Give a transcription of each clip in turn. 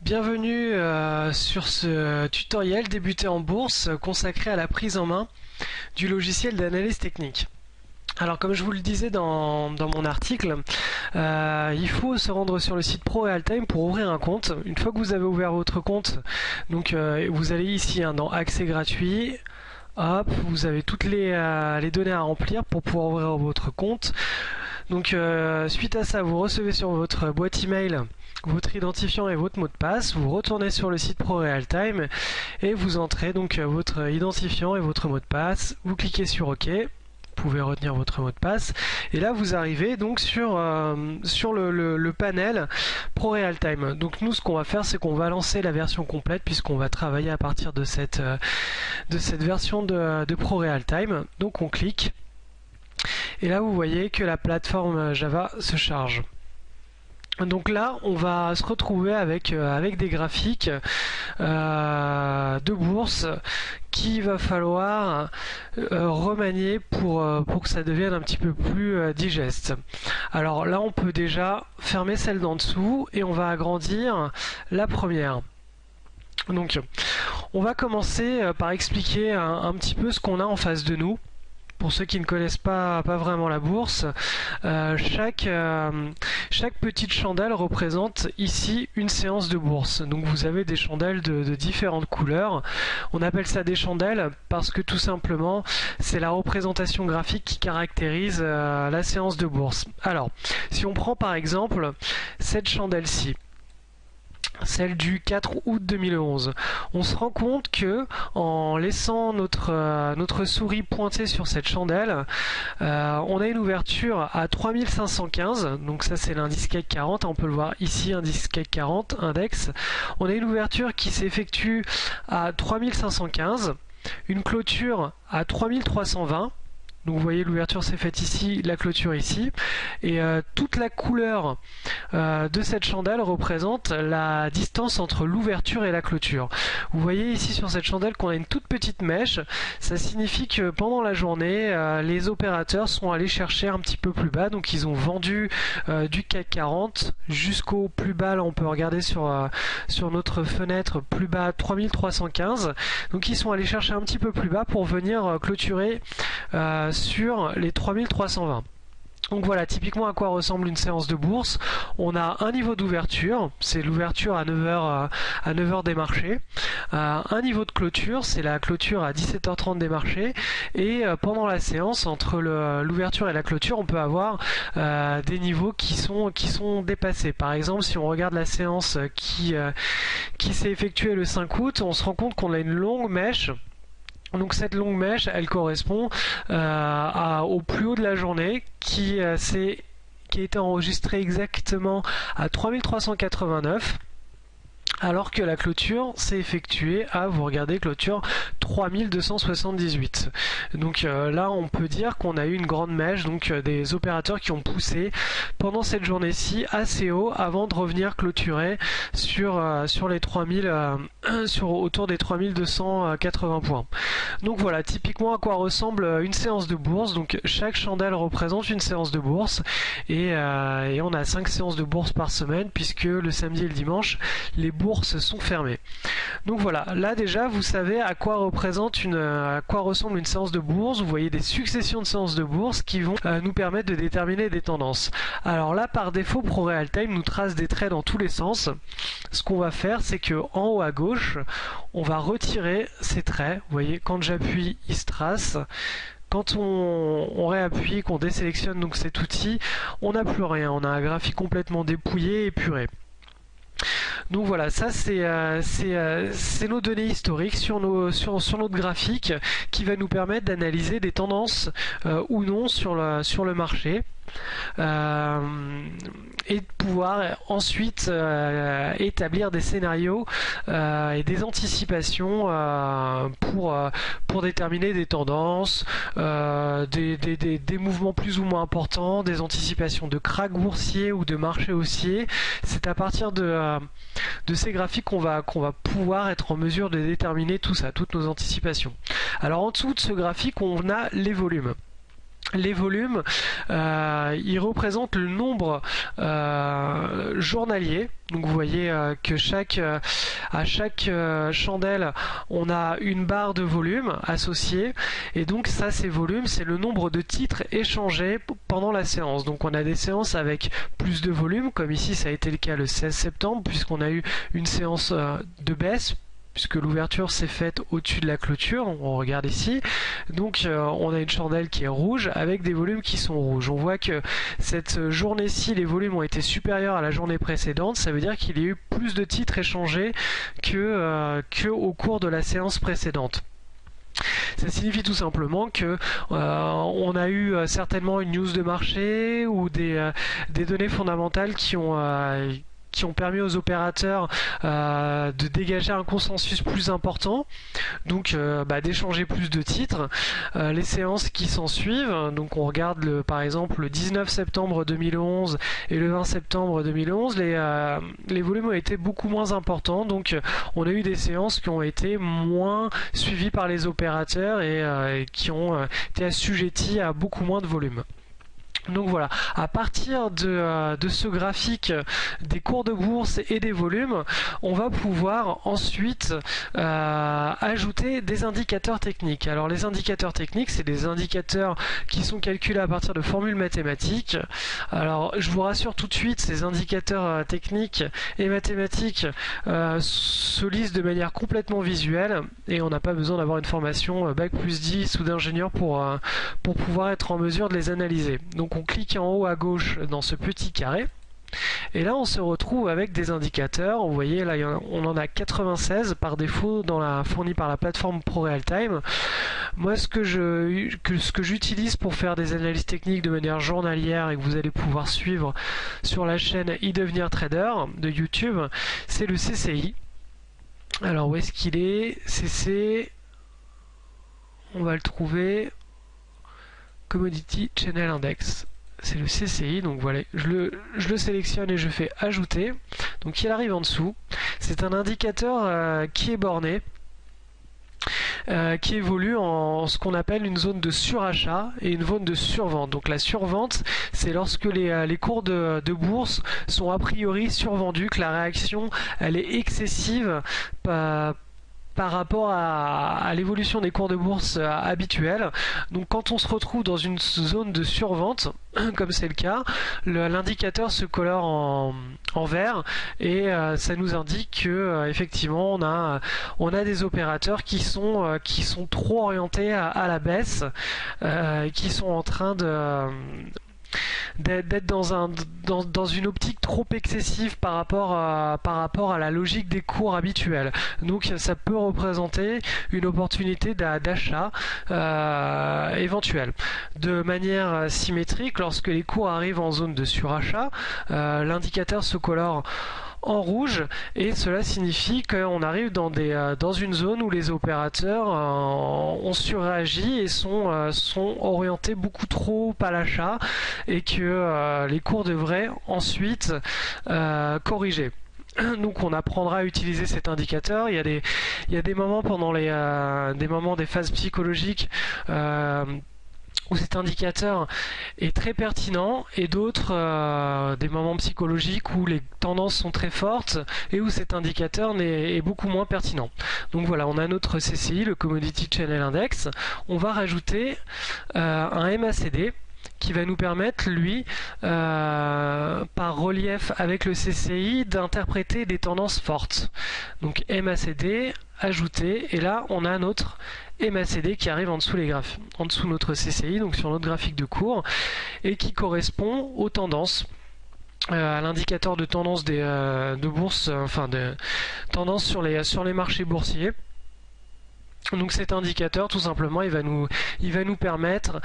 Bienvenue sur ce tutoriel débuté en bourse consacré à la prise en main du logiciel d'analyse technique. Alors comme je vous le disais dans mon article, il faut se rendre sur le site ProRealTime pour ouvrir un compte. Une fois que vous avez ouvert votre compte, donc vous allez ici dans accès gratuit. Hop, vous avez toutes les données à remplir pour pouvoir ouvrir votre compte. Donc suite à ça, vous recevez sur votre boîte email votre identifiant et votre mot de passe. Vous retournez sur le site ProRealTime et vous entrez donc votre identifiant et votre mot de passe. Vous cliquez sur OK. Vous pouvez retenir votre mot de passe et là vous arrivez donc sur le panel ProRealTime. Donc nous ce qu'on va faire, c'est qu'on va lancer la version complète puisqu'on va travailler à partir de cette version de ProRealTime. Donc on clique et là vous voyez que la plateforme Java se charge. Donc là, on va se retrouver avec des graphiques de bourse qu'il va falloir remanier pour que ça devienne un petit peu plus digeste. Alors là, on peut déjà fermer celle d'en dessous et on va agrandir la première. Donc, on va commencer par expliquer un petit peu ce qu'on a en face de nous. Pour ceux qui ne connaissent pas vraiment la bourse, chaque petite chandelle représente ici une séance de bourse. Donc vous avez des chandelles de différentes couleurs. On appelle ça des chandelles parce que tout simplement c'est la représentation graphique qui caractérise la séance de bourse. Alors, si on prend par exemple cette chandelle-ci, celle du 4 août 2011. On se rend compte que en laissant notre souris pointée sur cette chandelle, on a une ouverture à 3515, donc ça c'est l'indice CAC 40, on peut le voir ici, indice CAC 40, index. On a une ouverture qui s'effectue à 3515, une clôture à 3320. Donc vous voyez l'ouverture s'est faite ici, la clôture ici, et toute la couleur de cette chandelle représente la distance entre l'ouverture et la clôture. Vous voyez ici sur cette chandelle qu'on a une toute petite mèche, ça signifie que pendant la journée, les opérateurs sont allés chercher un petit peu plus bas, donc ils ont vendu du CAC 40 jusqu'au plus bas, là on peut regarder sur notre fenêtre, plus bas 3315, donc ils sont allés chercher un petit peu plus bas pour venir clôturer sur les 3320. Donc voilà typiquement à quoi ressemble une séance de bourse. On a un niveau d'ouverture, c'est l'ouverture à 9h des marchés. Un niveau de clôture, c'est la clôture à 17h30 des marchés. Et pendant la séance, entre l'ouverture et la clôture, on peut avoir des niveaux qui sont dépassés. Par exemple, si on regarde la séance qui s'est effectuée le 5 août, on se rend compte qu'on a une longue mèche. Donc cette longue mèche, elle correspond au plus haut de la journée qui a été enregistrée exactement à 3389. Alors que la clôture s'est effectuée à, vous regardez, clôture 3278. Donc là, on peut dire qu'on a eu une grande mèche, donc des opérateurs qui ont poussé pendant cette journée-ci assez haut avant de revenir clôturer sur les 3000, autour des 3280 points. Donc voilà, typiquement à quoi ressemble une séance de bourse. Donc chaque chandelle représente une séance de bourse et on a 5 séances de bourse par semaine puisque le samedi et le dimanche, les bourses sont fermées. Donc voilà, là déjà vous savez à quoi ressemble une séance de bourse. Vous voyez des successions de séances de bourse qui vont nous permettre de déterminer des tendances. Alors là par défaut ProRealTime nous trace des traits dans tous les sens. Ce qu'on va faire, c'est que en haut à gauche on va retirer ces traits. Vous voyez, quand j'appuie il se trace. Quand on réappuie, qu'on désélectionne donc cet outil, on n'a plus rien, on a un graphique complètement dépouillé et épuré. Donc voilà, ça c'est nos données historiques sur notre graphique qui va nous permettre d'analyser des tendances ou non sur le marché. Et de pouvoir ensuite établir des scénarios et des anticipations pour déterminer des tendances, des mouvements plus ou moins importants, des anticipations de krach boursier ou de marché haussier. C'est à partir de ces graphiques qu'on va pouvoir être en mesure de déterminer tout ça, toutes nos anticipations. Alors en dessous de ce graphique, on a les volumes. les volumes, ils représentent le nombre journalier. Donc vous voyez que à chaque chandelle, on a une barre de volume associée. Et donc ça, ces volumes, c'est le nombre de titres échangés pendant la séance. Donc on a des séances avec plus de volume, comme ici ça a été le cas le 16 septembre, puisqu'on a eu une séance de baisse, puisque l'ouverture s'est faite au-dessus de la clôture, on regarde ici. Donc on a une chandelle qui est rouge avec des volumes qui sont rouges. On voit que cette journée-ci, les volumes ont été supérieurs à la journée précédente. Ça veut dire qu'il y a eu plus de titres échangés que au cours de la séance précédente. Ça signifie tout simplement que on a eu certainement une news de marché ou des données fondamentales qui ont permis aux opérateurs de dégager un consensus plus important, donc d'échanger plus de titres. Les séances qui s'en suivent, donc on regarde par exemple le 19 septembre 2011 et le 20 septembre 2011, les volumes ont été beaucoup moins importants, donc on a eu des séances qui ont été moins suivies par les opérateurs et qui ont été assujetties à beaucoup moins de volume. Donc voilà, à partir de ce graphique des cours de bourse et des volumes, on va pouvoir ensuite ajouter des indicateurs techniques. Alors les indicateurs techniques, c'est des indicateurs qui sont calculés à partir de formules mathématiques. Alors je vous rassure tout de suite, ces indicateurs techniques et mathématiques se lisent de manière complètement visuelle et on n'a pas besoin d'avoir une formation Bac+10 ou d'ingénieur pour pouvoir être en mesure de les analyser. Donc on clique en haut à gauche dans ce petit carré et là on se retrouve avec des indicateurs. Vous voyez là on en a 96 par défaut fournis par la plateforme ProRealTime. Moi ce que j'utilise pour faire des analyses techniques de manière journalière et que vous allez pouvoir suivre sur la chaîne e-devenir trader de YouTube, c'est le CCI. Alors où est-ce qu'il est? CC, on va le trouver, Commodity Channel Index. C'est le CCI, donc voilà, je le sélectionne et je fais ajouter. Donc il arrive en dessous. C'est un indicateur qui est borné, qui évolue en ce qu'on appelle une zone de surachat et une zone de survente. Donc la survente, c'est lorsque les cours de bourse sont a priori survendus, que la réaction elle est excessive par rapport à l'évolution des cours de bourse habituels. Donc quand on se retrouve dans une zone de survente, comme c'est le cas, l'indicateur se colore en vert et ça nous indique que effectivement on a des opérateurs qui sont trop orientés à la baisse, qui sont en train d'être dans une optique trop excessive par rapport à la logique des cours habituels. Donc ça peut représenter une opportunité d'achat éventuelle. De manière symétrique, lorsque les cours arrivent en zone de surachat, l'indicateur se colore en rouge et cela signifie qu'on arrive dans une zone où les opérateurs ont surréagi et sont orientés beaucoup trop à l'achat et que les cours devraient ensuite corriger. Donc on apprendra à utiliser cet indicateur. Il y a des moments pendant des phases psychologiques où cet indicateur est très pertinent et d'autres des moments psychologiques où les tendances sont très fortes et où cet indicateur est beaucoup moins pertinent. Donc voilà, on a notre CCI, le Commodity Channel Index. On va rajouter un MACD qui va nous permettre, lui, par relief avec le CCI, d'interpréter des tendances fortes. Donc MACD, ajouter, et là on a notre MACD qui arrive en dessous en dessous notre CCI, donc sur notre graphique de cours, et qui correspond aux tendances. À l'indicateur de tendance de bourse, enfin de tendance sur les marchés boursiers. Donc cet indicateur, tout simplement, il va nous permettre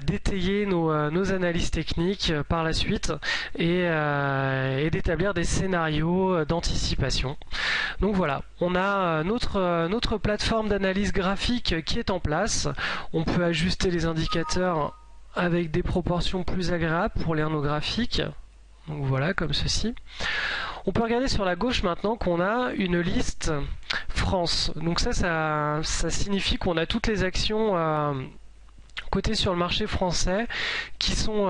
d'étayer nos analyses techniques par la suite et d'établir des scénarios d'anticipation. Donc voilà, on a notre plateforme d'analyse graphique qui est en place. On peut ajuster les indicateurs avec des proportions plus agréables pour lire nos graphiques. Donc voilà, comme ceci. On peut regarder sur la gauche maintenant qu'on a une liste France. Donc ça signifie qu'on a toutes les actions cotées sur le marché français qui sont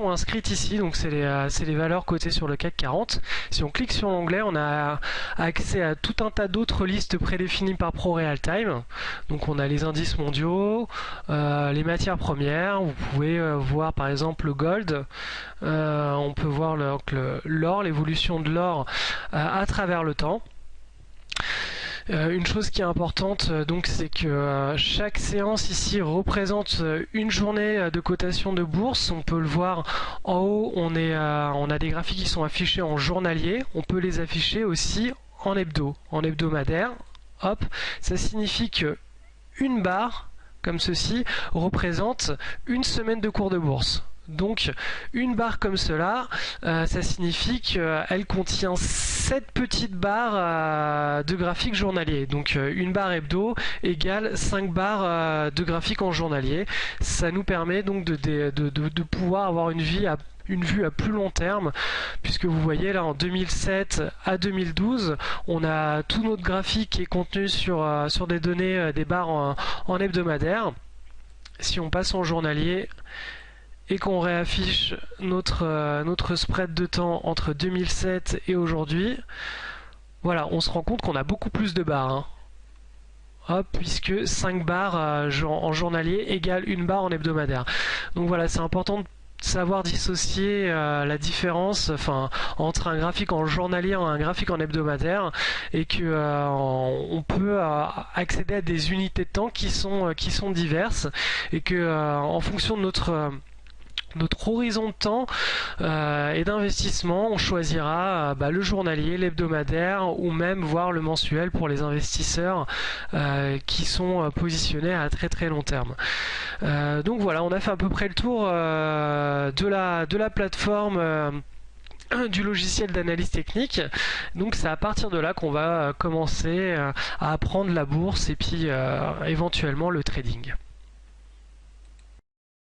inscrites ici, donc c'est les valeurs cotées sur le CAC 40. Si on clique sur l'onglet, on a accès à tout un tas d'autres listes prédéfinies par ProRealTime. Donc on a les indices mondiaux, les matières premières, vous pouvez voir par exemple le gold, on peut voir l'or, l'évolution de l'or à travers le temps. Une chose qui est importante, donc, c'est que chaque séance ici représente une journée de cotation de bourse. On peut le voir en haut, on a des graphiques qui sont affichés en journalier. On peut les afficher aussi en hebdomadaire. Hop, ça signifie que une barre comme ceci représente une semaine de cours de bourse. Donc une barre comme cela, ça signifie qu'elle contient 7 petites barres de graphiques journaliers. Donc une barre hebdo égale 5 barres de graphiques en journalier. Ça nous permet donc de pouvoir avoir une vue à plus long terme, puisque vous voyez là en 2007 à 2012, on a tout notre graphique qui est contenu sur des données, des barres en hebdomadaire. Si on passe en journalier et qu'on réaffiche notre spread de temps entre 2007 et aujourd'hui, voilà, on se rend compte qu'on a beaucoup plus de barres. Hein. Hop, puisque 5 barres en journalier égale une barre en hebdomadaire. Donc voilà, c'est important de savoir dissocier la différence entre un graphique en journalier et un graphique en hebdomadaire, et que on peut accéder à des unités de temps qui sont diverses, et que en fonction de notre horizon de temps et d'investissement, on choisira le journalier, l'hebdomadaire ou même voir le mensuel pour les investisseurs qui sont positionnés à très très long terme. Donc voilà, on a fait à peu près le tour de la plateforme du logiciel d'analyse technique. Donc c'est à partir de là qu'on va commencer à apprendre la bourse et puis éventuellement le trading.